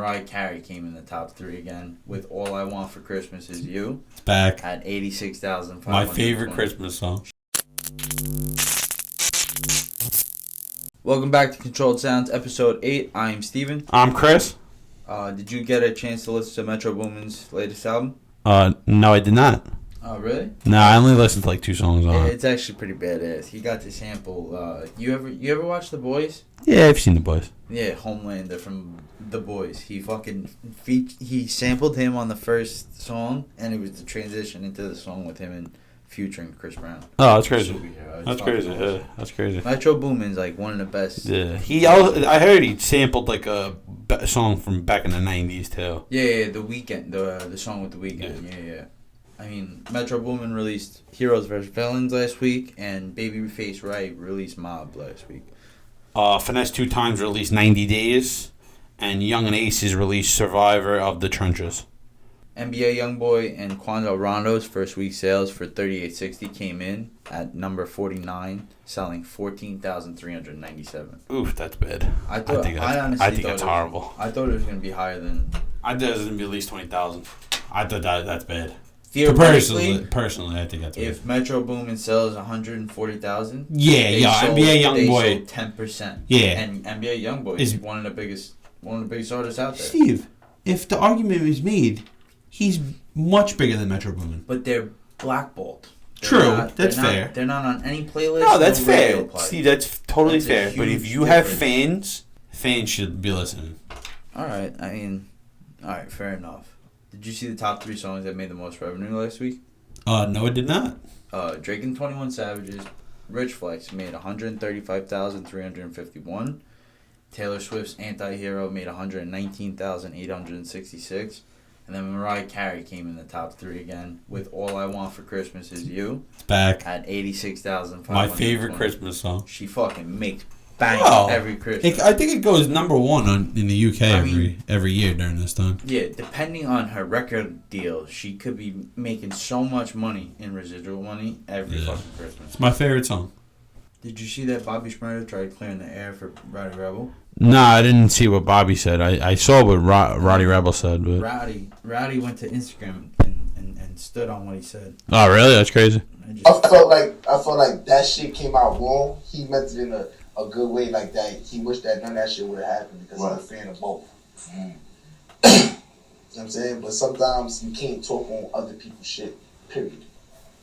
Mariah Carey came in the top 3 again with All I Want for Christmas Is You. It's back. At 86,500. My favorite Christmas song. Welcome back to Controlled Sounds, episode 8. I'm Steven. I'm Chris. Did you get a chance to listen to Metro Boomin's latest album? No, I did not. Oh, really? No, I only listened to like 2 songs on it. It's actually pretty badass. He got to sample. You ever watch The Boys? Yeah, I've seen The Boys. Yeah, Homelander from The Boys. He sampled him on the first song, and it was the transition into the song with him and Future and Chris Brown. Oh, that's crazy. That's crazy. Yeah, that's crazy. Metro Boomin's like one of the best. Yeah, I heard he sampled like a song from back in the 90s too. Yeah, The Weeknd, the song with The Weeknd. Yeah. I mean, Metro Boomin released Heroes vs. Villains last week, and Babyface Wright released Mob last week. Finesse 2 Times released 90 Days, and Young and Aces released Survivor of the Trenches. NBA Youngboy and Quando Rondo's first week sales for 3860 came in at number 49, selling 14,397. Oof, that's bad. I think that's horrible. I thought it was going to be higher than. I thought it was going to be at least 20,000. I thought that's bad. Personally, I think that's bad. If Metro Boomin sells 140,000, NBA Youngboy 10%. Yeah, and NBA Youngboy is one of the biggest artists out there. Steve, if the argument is made, he's much bigger than Metro Boomin. But they're blackballed. That's fair. They're not on any playlist. No, that's fair. Steve, that's totally fair. But if you have difference. fans should be listening. All right. Fair enough. Did you see the top 3 songs that made the most revenue last week? No, I did not. Drake and 21 Savage's Rich Flex made $135,351. Taylor Swift's Anti-Hero made $119,866. And then Mariah Carey came in the top 3 again with All I Want for Christmas Is You. It's back. At 86,500. My favorite Christmas song. She fucking makes bang every Christmas. I think it goes number 1 in the UK every year during this time. Yeah, depending on her record deal, she could be making so much money in residual money every fucking Christmas. It's my favorite song. Did you see that Bobby Shmurda tried clearing the air for Roddy Rebel? No, I didn't see what Bobby said. I saw what Roddy Rebel said. But Roddy went to Instagram and stood on what he said. Oh, really? That's crazy. I felt like that shit came out wrong. He meant it in a good way, like that. He wished that none of that shit would have happened because he's a fan of both. You know what I'm saying? But sometimes you can't talk on other people's shit, period.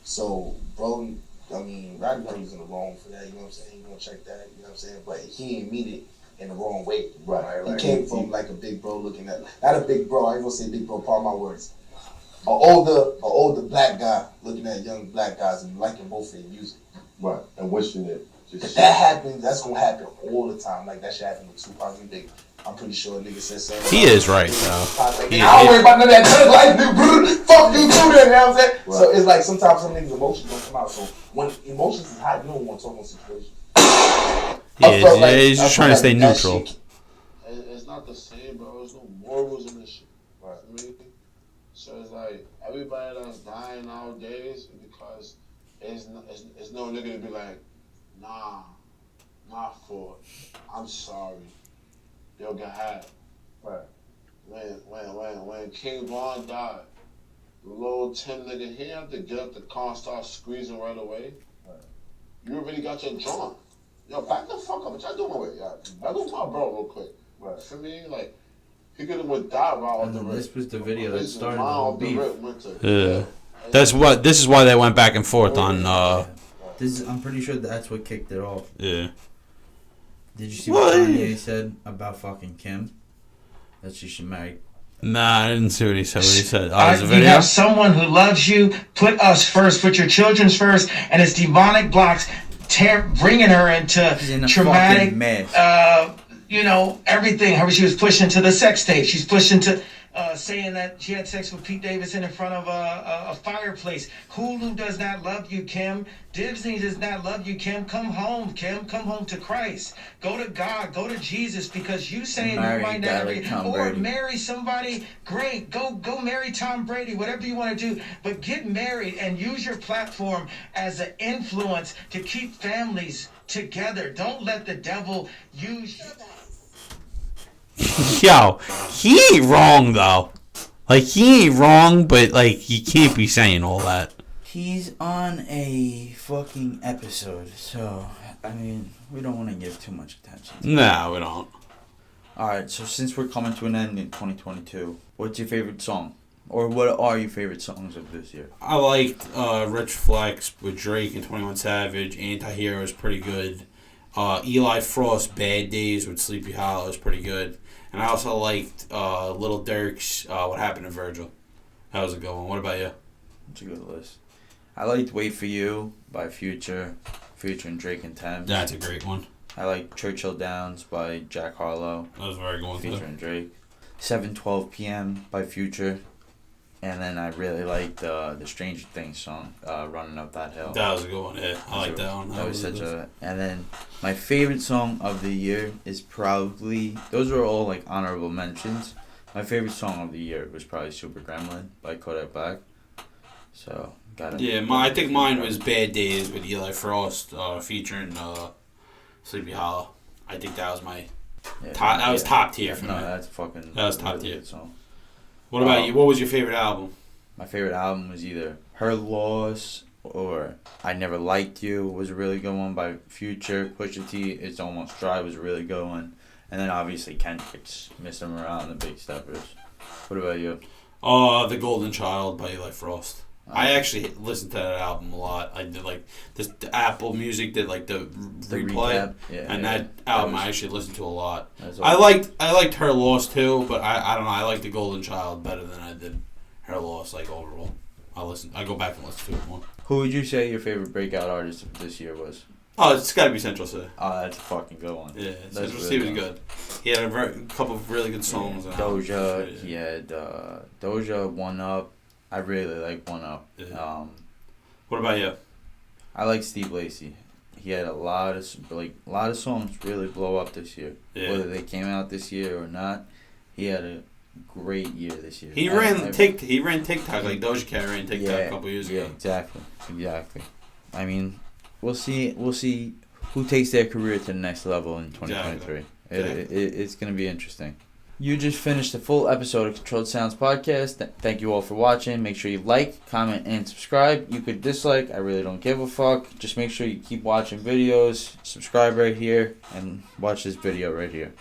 So, bro, I mean, Roddy was in the wrong for that, you know what I'm saying? You gonna check that, you know what I'm saying? But he didn't mean it in the wrong way. Right. He came from like a big bro looking at, not a big bro, I ain't gonna say big bro, pardon my words. An older black guy looking at young black guys and liking both of their music. Right, and wishing it. If that happens, that's gonna happen all the time. Like that shit happened with Tupac and Biggie. I'm pretty sure a nigga said something. He is right, though. I don't worry about none of that. Like, fuck you too, then. You know what I'm saying? Right. So it's like sometimes some niggas' emotions don't come out. So when emotions is hot, you don't want to talk on situations. He's just trying to stay neutral. It's not the same, bro. There's no morals in this shit. Right. I mean, so it's like everybody that's dying nowadays because it's no nigga to be like, nah, not for it. I'm sorry. Yo, got had. Right. When King Von died, the little Tim nigga, he had to get up the car and start squeezing right away. Right. You already got your John. Yo, back the fuck up. What y'all doing with y'all? Back up my bro real quick. Right. For me, like, he could have went that route off the rip. This was the video that started the whole beef. Yeah. This is why they went back and forth on I'm pretty sure that's what kicked it off. Yeah. Did you see what Kanye said about fucking Kim? That she should marry. Nah, I didn't see what he said. You have someone who loves you, put us first, put your children first, and it's demonic blocks bringing her into traumatic, everything. She was pushed into the sex tape. She's pushed into saying that she had sex with Pete Davidson in front of a fireplace. Hulu does not love you, Kim. Disney does not love you, Kim. Come home, Kim. Come home to Christ. Go to God. Go to Jesus, because you saying you might not marry somebody. Great. Go marry Tom Brady. Whatever you want to do, but get married and use your platform as an influence to keep families together. Don't let the devil use you. Yo, he ain't wrong though. Like he ain't wrong, but like you can't be saying all that. He's on a fucking episode, so I mean, we don't want to give too much attention. No, we don't. Alright, so since we're coming to an end in 2022, what's your favorite song? Or what are your favorite songs of this year? I liked Rich Flex with Drake and 21 Savage. Anti-Hero is pretty good. Eli Frost, Bad Days with Sleepy Hollow is pretty good. And I also liked Lil Durk's What Happened to Virgil. That was a good one. What about you? It's a good list. I liked Wait For You by Future, featuring Drake and Thames. That's a great one. I like Churchill Downs by Jack Harlow, That was a very good one too. featuring Drake. 7:12 p.m. by Future. And then I really liked the Stranger Things song, Running Up That Hill. That was a good one. Yeah, I like that one. That was such a... And then my favorite song of the year is probably... Those are all like honorable mentions. My favorite song of the year was probably Super Gremlin by Kodak Black. So, got it. Yeah, I think mine was Bad Days with Eli Frost featuring Sleepy Hollow. I think that was my top. That was top tier for me. No, that's fucking... That was top really tier. good song. What about you? What was your favorite album? My favorite album was either Her Loss or I Never Liked You was a really good one by Future. Pusha T, It's Almost Dry was a really good one. And then obviously Kendrick's Miss Them Around, the Big Steppers. What about you? The Golden Child by Eli Frost. I actually listened to that album a lot. I did like this. The Apple Music did like the replay, recap? Yeah, and yeah. that album I actually listened to a lot. That's I awesome. liked Her Loss too, but I don't know. I like the Golden Child better than I did Her Loss. Like overall, I go back and listen to it more. Who would you say your favorite breakout artist of this year was? Oh, it's got to be Central C. Oh, that's a fucking good one. Yeah, That's Central C really was good. He had a couple of really good songs. and albums. Doja, Yeah. he had Doja, One Up. I really like One Up. Yeah. What about you? I like Steve Lacy. He had a lot of songs really blow up this year. Yeah. Whether they came out this year or not, he had a great year this year. He ran TikTok like Doja Cat ran TikTok a couple years yeah, ago. exactly. I mean, we'll see who takes their career to the next level in 2023. Exactly. It's going to be interesting. You just finished a full episode of Controlled Sounds Podcast. Thank you all for watching. Make sure you like, comment, and subscribe. You could dislike. I really don't give a fuck. Just make sure you keep watching videos. Subscribe right here and watch this video right here.